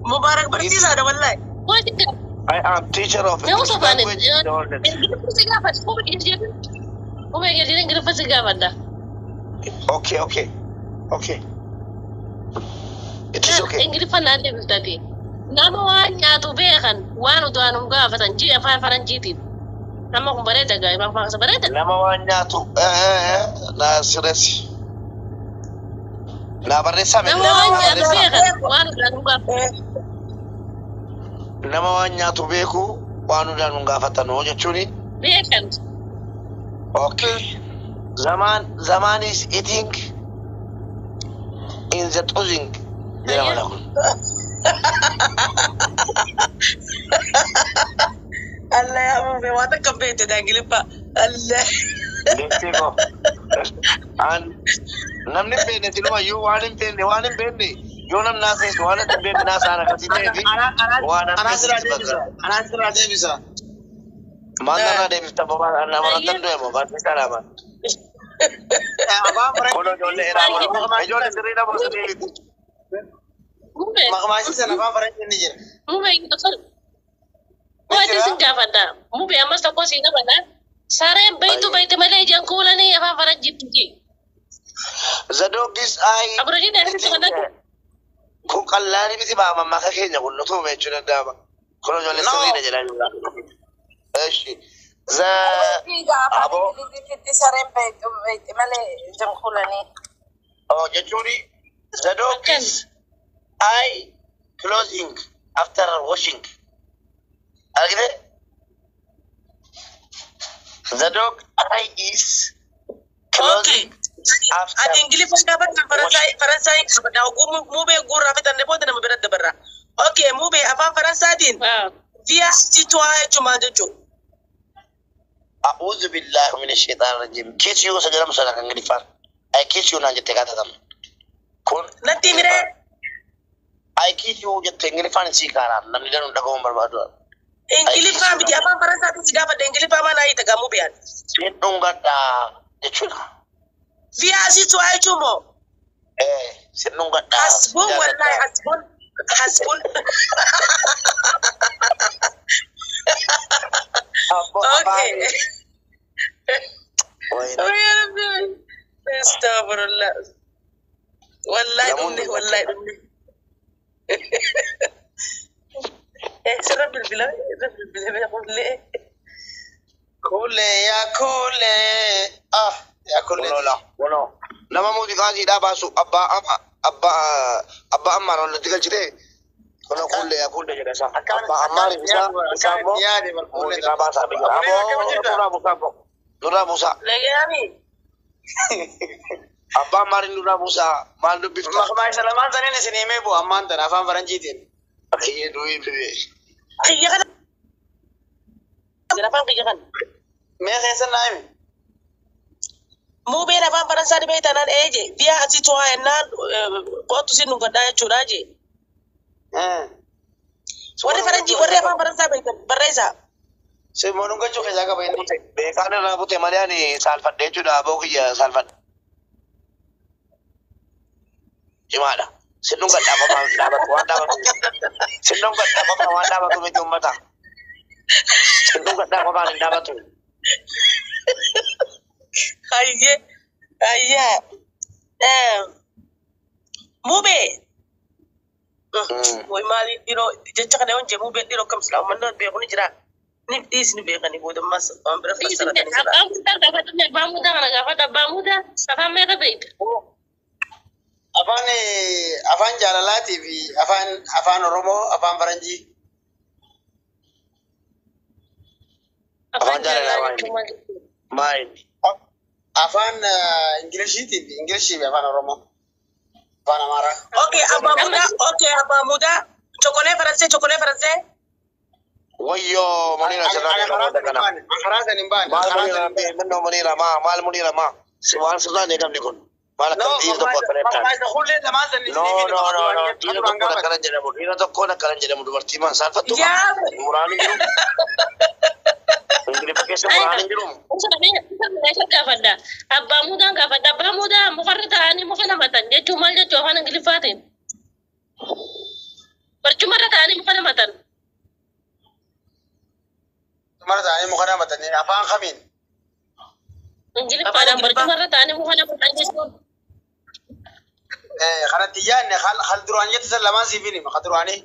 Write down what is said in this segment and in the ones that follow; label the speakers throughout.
Speaker 1: Mubarak barsiisa dha wallahi.
Speaker 2: I am teacher of English language. Okay, okay, okay. It is okay.
Speaker 3: English fanade bistati. Nama wanya tu bekan, wanu tu anu gafatan ji afan faranjiti. Nama kumbareta ga ibang paksa bareta.
Speaker 2: Nama wanya tu na siresi. Na baresa me.
Speaker 3: Nama wanya tu bekan, wanu tu anu gafatan.
Speaker 2: Nama wanya tu beku, wanu tu anu gafatan. Ojo chuni.
Speaker 3: Bekan.
Speaker 2: Okay. Zaman is eating in the tossing.
Speaker 1: Allah ya mumbe wata kabete da gilipa Allah.
Speaker 2: And namni bene tilma you wanin bene you nam nasa is wana bene nasa ana katine bi wana
Speaker 4: anasira devisa
Speaker 2: mandana devisa baba ana maratan do mo ba tikara ba kono jolle era mo jolle sirina mo sirina
Speaker 4: makamasi sana ba faran ni jira
Speaker 3: mube ito sal wadi singkafanda mube amasta ko sina bana sare baitu male jankula ni afa faran jipti
Speaker 2: the dog is I
Speaker 3: abroji da sina
Speaker 2: ko kallani biti ba mamma ka kenya kullu to me chuna daba kono jolle sirina jira eshi za abo
Speaker 1: sare baitu male jankula ni
Speaker 2: oh jachuri the dog is I closing after washing. Agree? The dog I is closing after.
Speaker 1: At English dapat Faransai da mube gurra fitan ne bodan mabira da barra. Okay, mube afa Faransa din. Via titwa chumanjo.
Speaker 2: A'udhu billahi minash shaitanir rajim. Kiss you sajara musala kan gidifan. I kiss you na jette kata tam. Kun
Speaker 1: natti mire
Speaker 2: I kiss you jette ngidifan sikara namni danu dago barbado.
Speaker 1: English fa bi afa Faransa din sigaba da English fa mana yi ta gamu biyan.
Speaker 2: Sai dunga da jechuna.
Speaker 1: Via titwa chumo.
Speaker 2: Sai dunga da
Speaker 1: hasbun wallahi hasbun okay. Astaghfirullah. Wallahi dumni. Rabbil billah
Speaker 4: kule ya kule ya kule
Speaker 2: wono nama mudi gaji da basu abba ammar wala digal jide kono kule ya kule jeda sa abba ammar bisa sambo
Speaker 4: ya de mal kule
Speaker 2: da ba sa bi abo nura musa
Speaker 1: lagi ami
Speaker 2: abba ammar nura musa maldo bifta
Speaker 4: makhmay salaman tane ne sinime bo amman tana afan faranji din
Speaker 2: akiye do yi
Speaker 1: khiyakan jara fa khiyakan
Speaker 4: me khaysan naimi
Speaker 1: mu be na fa Faransa di beta nan eje via atito nan ko to sinu gada churaje wani faranji wani fa Faransa beta barresa
Speaker 4: sai monun ga chuke jaga bayni
Speaker 2: be kana na bute malyani salfat de chuda abo kiya salfat jimada sinung gada apa dapat wanda ba sinung gada apa wanda ba tumi jumbata sinung gada apa dapat tu
Speaker 1: ayya mube moy mali diro jecca kane on je mube diro kam salam man be ko ni jira ni dis ni be kane bodum mas am bra fasara ni bamuda safa me ka beit
Speaker 4: afan jalala TV afan oromo afan faranji
Speaker 2: afan jalala mai
Speaker 4: afan English TV English be afan oromo afan amara
Speaker 1: okay abamuda chokole français
Speaker 2: wayo manina sana kana
Speaker 4: akharaza nimbani
Speaker 2: mal munira ma siwan sudane kam nikon mala kam ir to kotreta no ina to kona karan jere mu dubarti man salfatu murani Ingilifikation Qur'aan hin jiru.
Speaker 3: Saya kafada. Abba muda mukarrata ani mukana matan. Dia cuma afaan Ingiliffatiin. Percuma rata ani mukana matan.
Speaker 4: Cuma rata ani mukana matan. Afaan kamiin?
Speaker 3: Ingiliffaan percuma rata ani mukana matan jechuun.
Speaker 4: Kana tiyyaan hal duraanii jettisa lamaan siifini maka duraanii.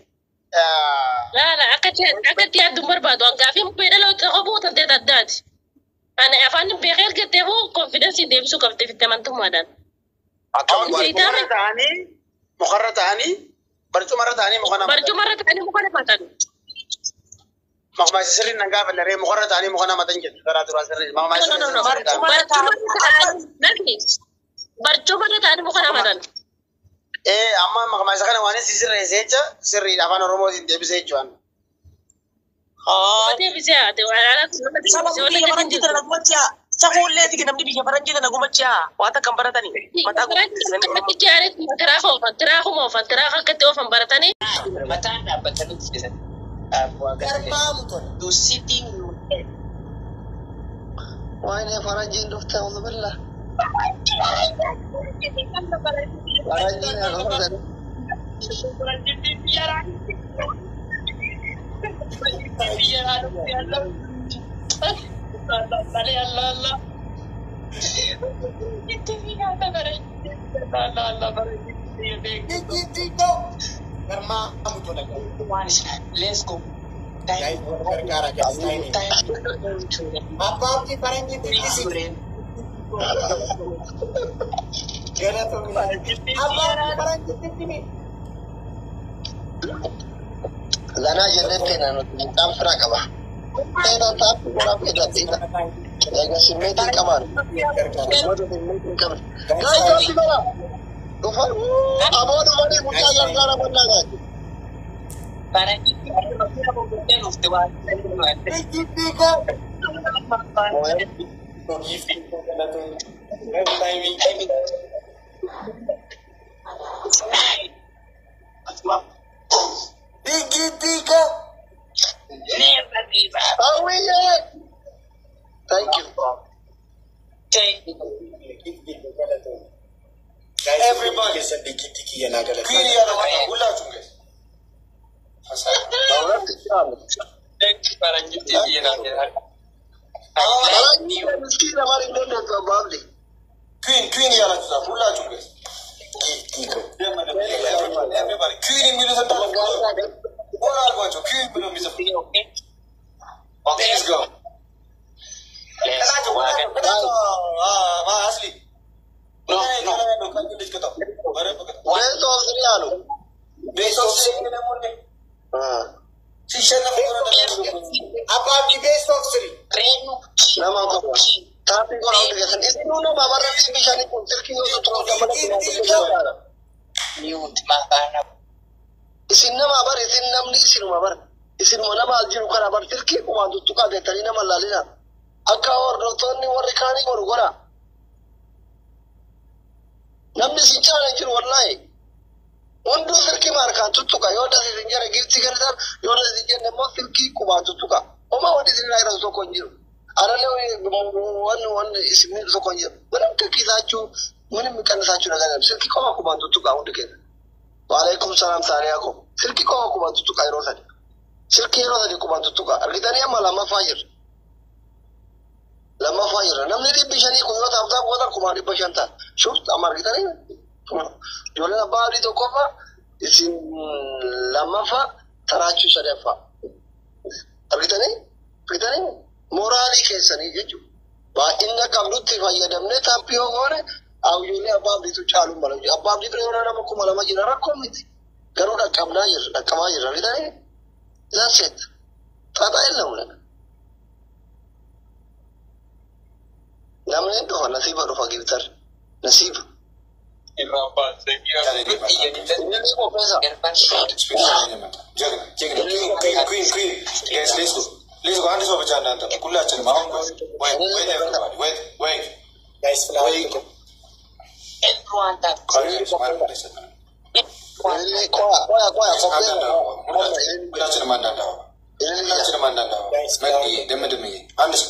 Speaker 3: La akkatti adduun barbaadu hangaafi beedala qabuu tantee addaati. Ana afaan beekeel jettee hoo konfidensi deebisuu qabdi fitte amantummaadhaan.
Speaker 4: Mukarra ta'anii barcumarra ta'anii mukana matan.
Speaker 3: Barcumarra ta'anii mukana matan.
Speaker 4: Maqmaasi sirriin nan gaafa illee mukarra ta'anii mukana matan jettu karaa duraa sirrii.
Speaker 3: Barcumarra ta'anii mukana matan.
Speaker 4: Amma maqmaasa kana waan si sirreessee jecha sirriidha afaan Oromootiin deebisee jechuudha.
Speaker 3: Deebisee haate waan
Speaker 1: Sabab biyya faranjii tana nagumachaa. Safuullee tigi namni biyya faranjii tana nagumachaa. Waan akka hin baratanii.
Speaker 3: Tiraa akkatti oofan baratanii.
Speaker 5: Mataan dhaabbatanii jiran. To sitting
Speaker 2: Waa'ee faranjiin dhufte a'uudhu billah. Faranjiin haguugan.
Speaker 5: Let's go.
Speaker 2: Lana jennete nanu tam fira qaba. Tena tap gora peda tena. Ega simeti kaman. Guys, gora. Dofa. Abodu mani mucha langara bannaga.
Speaker 5: Para kita nos te va a
Speaker 2: Thank you.
Speaker 4: Everybody is a big tiki and I got a Queen yala tuza fulla chunges. Everybody Queen minus a dollar. What are going to Queen minus a fee? Okay, let's go. Asli. No. Apa di best of three?
Speaker 2: Nama apa? Tapi kalau dia sendiri itu nama baru ni bisa ni pun terkini untuk terus dapat kita.
Speaker 5: Mute makana.
Speaker 2: Isin nama baru, isin nama ni isin nama baru. Isin mana maljur kan baru terkini kumandu tukar detali nama lalina. Akka or doktor ni warikani koru kora. Namni si challenge jiru wallahi. Undu terkini markan tutuka. Yoda si tinggal girti kerja. Yoda si tinggal mau terkini kumandu tukar. Oma wadi si lain rasa konjiru. Arale one ismi so konjiru. Mana kekisacu, mana mikan sacu naga. Sirki koma kumandu tukar undu kena. Waalaikumsalam salam. Sirki koma kumandu tukar erosa. Sirki erosa di kumandu tukar. Kita ni amal lama fajir. Lama fajir. Namni di bishani kuyo tabta kuota kumari bashanta. Shuf amar kita ni. Jola baari to kofa isin lama fa tarachu sadefa. Kita ni morali kesani jechu. Ba inna kamlutti fayyadamne tapio gore au yule ababdi tu chalu malaji. Ababdi pre ora nama kumala majina rakomiti. Garuda kamnayir nakamayir kita ni. That's it. Tata illa mulana. Namanya doa nasib baru pagi besar nasib. Ini kok pesa?
Speaker 4: Queen. Guys, let's go. Let's go. Anda semua bercanda nanti. Kulah cari mahal. Wait, everybody. Wait. Guys, wait.
Speaker 5: Everyone that.
Speaker 2: Ini kau.
Speaker 4: Kulah cari mana dah? ሁላችንም አንዳንድ መቅዲ ደምድምዬ አንድ ሰው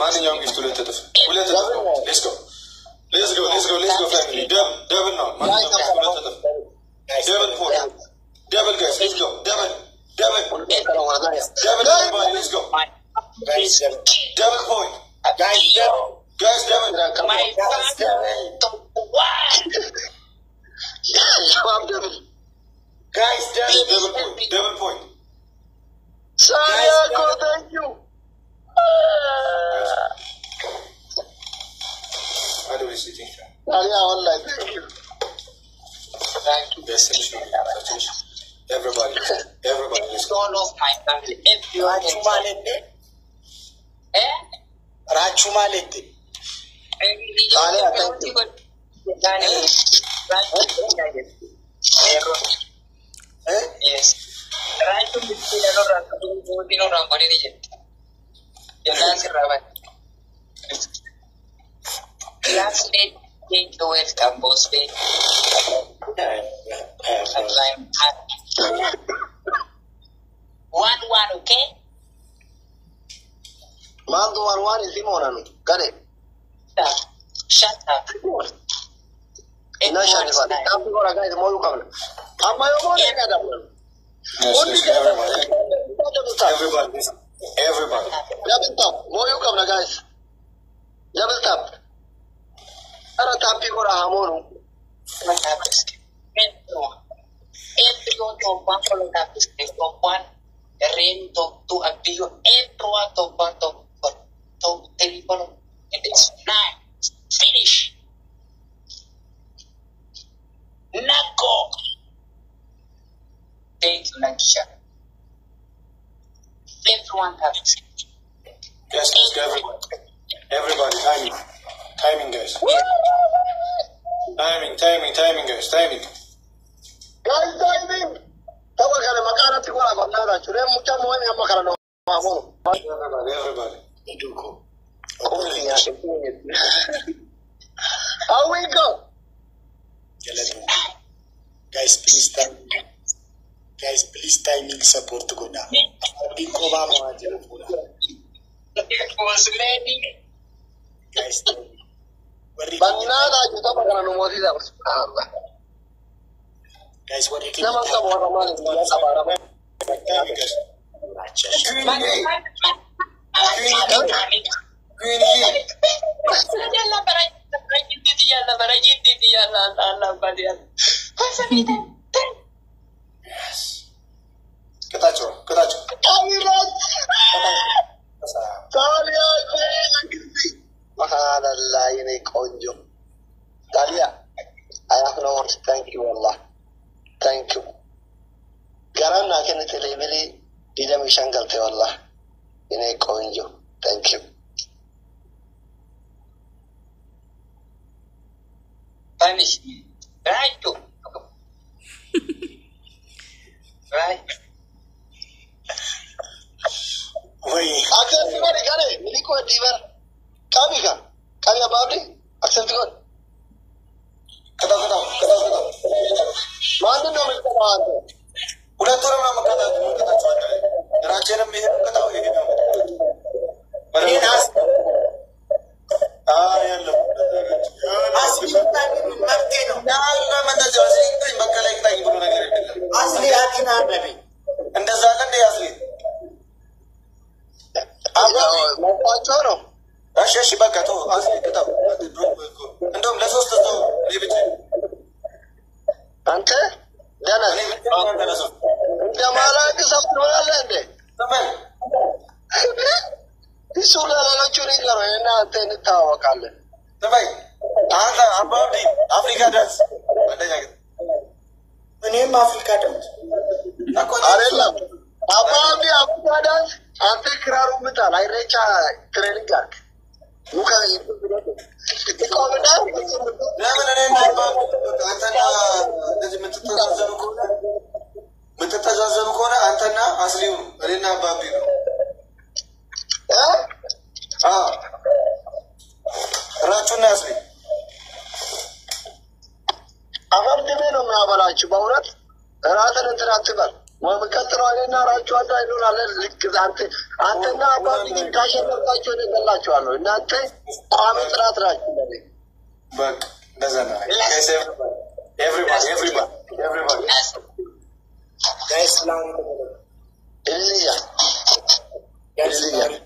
Speaker 4: ማንኛውም ጊፍት ሁለት እጥፍ Let's go, family. Double now. Double point. Double, guys. Let's go. Double, everybody. Let's go. Double point. Guys, double.
Speaker 5: My father.
Speaker 4: Guys, double point.
Speaker 2: Sayako, thank you.
Speaker 4: How do we see things?
Speaker 2: Online, thank you.
Speaker 4: Yes, everybody, let's go.
Speaker 5: All of my family. If you are
Speaker 6: Rachumalete.
Speaker 5: Yes. Classmate, take the welcome, boss. One, okay?
Speaker 2: Mando one is Simonano. Got it.
Speaker 5: Shut up.
Speaker 2: No, shut up. I'm going to guide more coming. I'm my own.
Speaker 4: Everybody.
Speaker 2: Double top. More you come, guys. Double top. I don't tap people are more.
Speaker 5: Everyone to Buffalo Tapis, one, rain to appeal, everyone to bottom, to telephone. It is nine. Finish. Nako. Thank you, Nakisha. Everyone Tapis.
Speaker 4: Yes, everybody, timing, guys. Timing, guys. Timing.
Speaker 2: Guys, timing. Tawa kana makara tikwa banana chure mucha mwani ama kana no mamo.
Speaker 4: Everybody.
Speaker 2: Iduko. How we go?
Speaker 6: Guys, please timing support go now. Biko ba mo aje pula.
Speaker 5: It was ready.
Speaker 6: Guys,
Speaker 2: Banana juta kana no modi da.
Speaker 6: guys, what you can
Speaker 2: Nama ka bora mali ya sabara ba.
Speaker 4: Ketacho.
Speaker 2: Talia, Mahalala, ini konjo. Talia, I have no words. Thank you, Allah. Thank you. Garam na kene televili dida mishangal te Allah. Ini konjo. Thank you.
Speaker 5: Punish me. Right to. Right.
Speaker 6: Wait.
Speaker 2: Aksan tigor ikare. Niliko divar. Kami ababli. Aksan tigor. Kata. Mana nama kita mana?
Speaker 4: Udah turun nama kata cuaca. Raja nama kata ini nama. Ini as. Ya lo.
Speaker 6: Asli tadi martino.
Speaker 4: Nah, mana jauh sih itu bakal kita ibu lagi.
Speaker 6: Asli akin nabi.
Speaker 4: Anda zakan dia asli.
Speaker 2: Apa? Mau pacaran?
Speaker 4: Asya shibaka tu asli kita. Andom lesos tu lebih.
Speaker 2: Ante? Dana. Jamala ke sabtu lende.
Speaker 4: Sampai.
Speaker 2: Isula la curi karo ena ante ni tawa kale.
Speaker 4: Sampai. Anda apa di Afrika dance? Ada yang.
Speaker 6: Ini Afrika dance.
Speaker 4: Aku
Speaker 2: Arela. Apa di Afrika dance? Ante kiraru mita lai recha training gak. Muka itu betul. Kau benar?
Speaker 4: Nama apa? Antara jadi mentetazazaru kona antara asliu, rena babiru. በላችሁ እና ያስሪ
Speaker 2: አፈር ድሜ ነው የሚያበላችሁ በእውነት ራስን እንትን አትበል ወምቀጥረው አለና ራችሁ አንተ አይኖራለን ልክ አንተና አባቢ ግን ካሸነፍታችሁ እገላችኋለሁ እናንተ ቋሚ ጥራት ናችሁ
Speaker 4: በቃ እንደዛ ነው everybody
Speaker 6: guys lang
Speaker 2: Elia